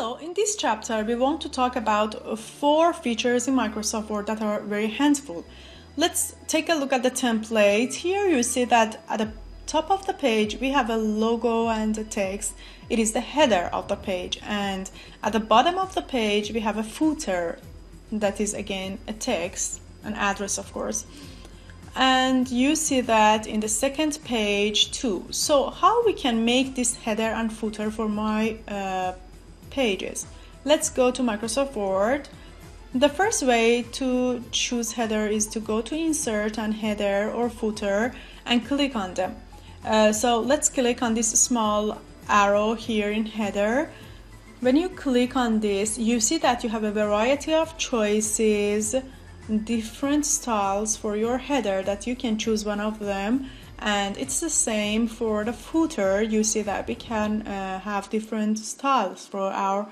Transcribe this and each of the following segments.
Hello, in this chapter we want to talk about 4 features in Microsoft Word that are very handful. Let's take a look at the template. Here you see that at the top of the page we have a logo and a text. It is the header of the page, and at the bottom of the page we have a footer that is again a text, an address of course. And you see that in the second page too. So how we can make this header and footer for my pages? Let's go to Microsoft Word. The first way to choose header is to go to insert and header or footer and click on them. So let's click on this small arrow here in header. When you click on this, you see that you have a variety of choices, different styles for your header that you can choose one of them, and it's the same for the footer. You see that we can have different styles for our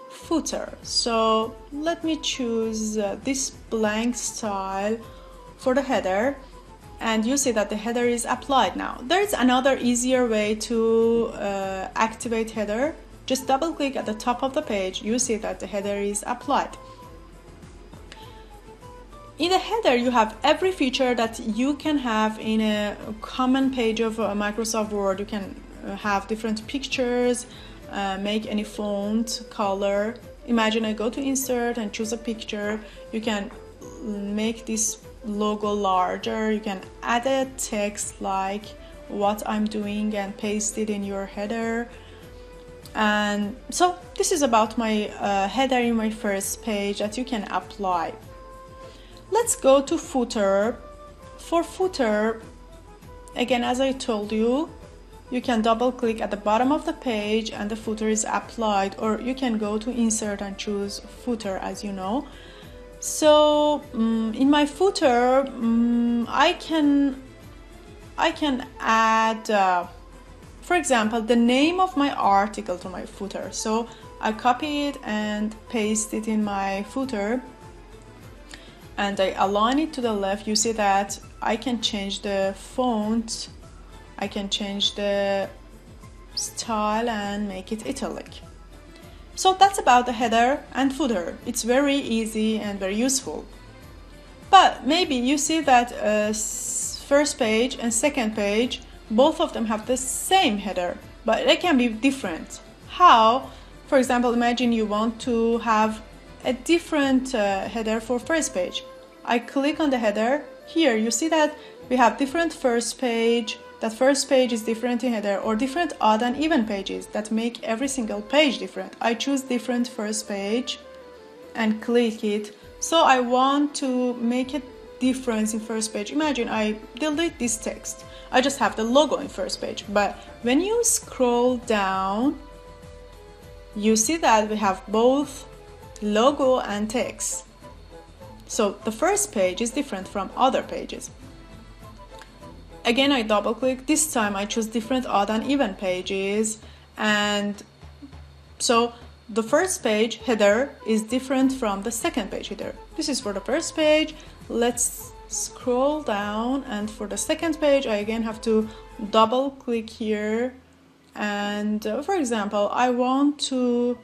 footer. So let me choose this blank style for the header, and you see that the header is applied now. There's another easier way to activate header. Just double click at the top of the page. You see that the header is applied. In the header, you have every feature that you can have in a common page of Microsoft Word. You can have different pictures, make any font, color. Imagine I go to insert and choose a picture. You can make this logo larger. You can add a text like what I'm doing and paste it in your header. And so this is about my header in my first page that you can apply. Let's go to footer. For footer, again, as I told you, you can double click at the bottom of the page and the footer is applied, or you can go to insert and choose footer, as you know. So in my footer, I can add for example, the name of my article to my footer. So I copy it and paste it in my footer, and I align it to the left. You see that I can change the font, I can change the style and make it italic. So that's about the header and footer. It's very easy and very useful. But maybe you see that first page and second page, both of them have the same header, but they can be different. How? For example, imagine you want to have a different header for first page. I click on the header. Here you see that we have different first page. That first page is different in header, or different odd and even pages that make every single page different. I choose different first page and click it. So I want to make a difference in first page. Imagine I delete this text. I just have the logo in first page, but when you scroll down, you see that we have both logo and text. So the first page is different from other pages. Again, I double click. This time I choose different odd and even pages, and so the first page header is different from the second page header. This is for the first page. Let's scroll down, and for the second page I again have to double click here, and for example I want to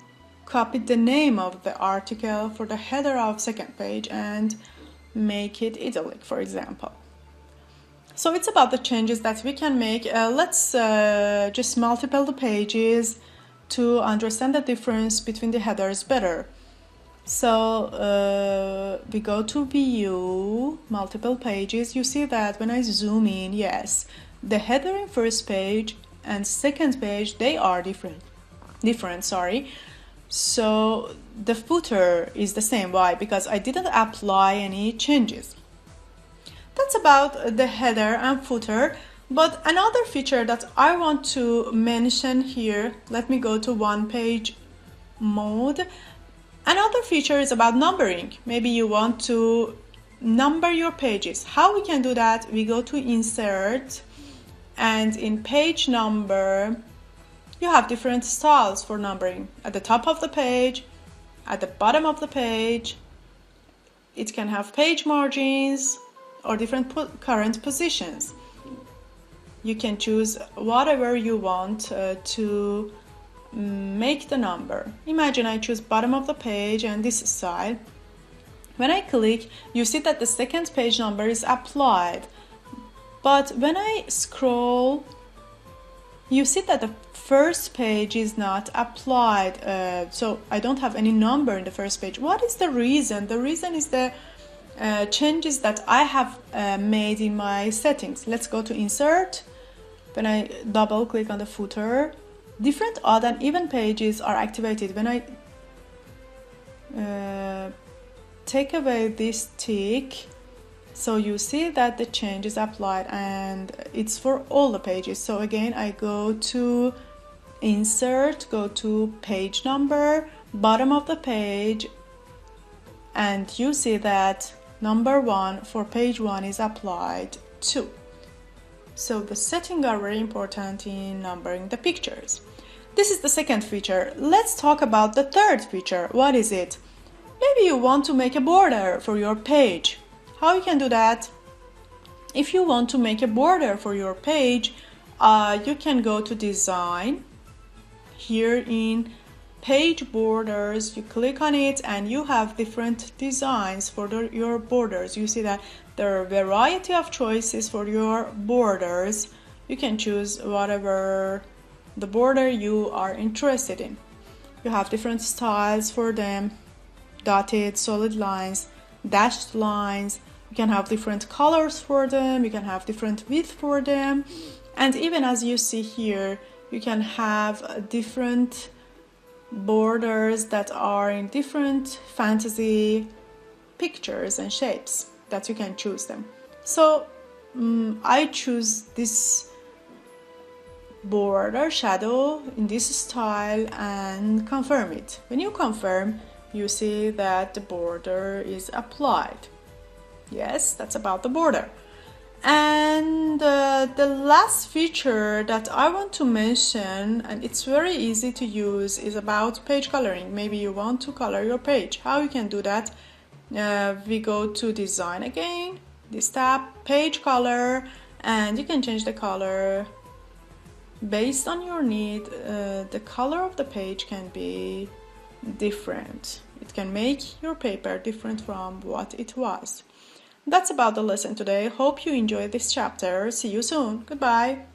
copy the name of the article for the header of second page and make it italic, for example. So it's about the changes that we can make. Let's just multiply the pages to understand the difference between the headers better. So we go to view, multiple pages. You see that when I zoom in, yes, the header in first page and second page, they are different, sorry. So the footer is the same. Why? Because I didn't apply any changes. That's about the header and footer. But another feature that I want to mention here, let me go to one page mode. Another feature is about numbering. Maybe you want to number your pages. How we can do that? We go to insert, and in page number, you have different styles for numbering. At the top of the page, at the bottom of the page. It can have page margins or different current positions. You can choose whatever you want to make the number. Imagine I choose bottom of the page and this style. When I click, you see that the second page number is applied. But when I scroll, you see that the first page is not applied. So I don't have any number in the first page. What is the reason? The reason is the changes that I have made in my settings. Let's go to insert. When I double click on the footer, different odd and even pages are activated. When I take away this tick, so you see that the change is applied and it's for all the pages. So again, I go to insert, go to page number, bottom of the page, and you see that number 1 for page 1 is applied too. So the settings are very important in numbering the pictures. This is the second feature. Let's talk about the third feature. What is it? Maybe you want to make a border for your page. How you can do that? If you want to make a border for your page, you can go to design. Here in page borders, you click on it and you have different designs for your borders. You see that there are a variety of choices for your borders. You can choose whatever the border you are interested in. You have different styles for them: dotted, solid lines, dashed lines. You can have different colors for them, you can have different width for them, and even as you see here, you can have different borders that are in different fantasy pictures and shapes that you can choose them. So I choose this border shadow in this style and confirm it. When you confirm, you see that the border is applied. Yes, that's about the border. And the last feature that I want to mention, and it's very easy to use, is about page coloring. Maybe you want to color your page. How you can do that? We go to design again, this tab, page color, and you can change the color based on your need. The color of the page can be different. It can make your paper different from what it was. That's about the lesson today. Hope you enjoyed this chapter. See you soon. Goodbye.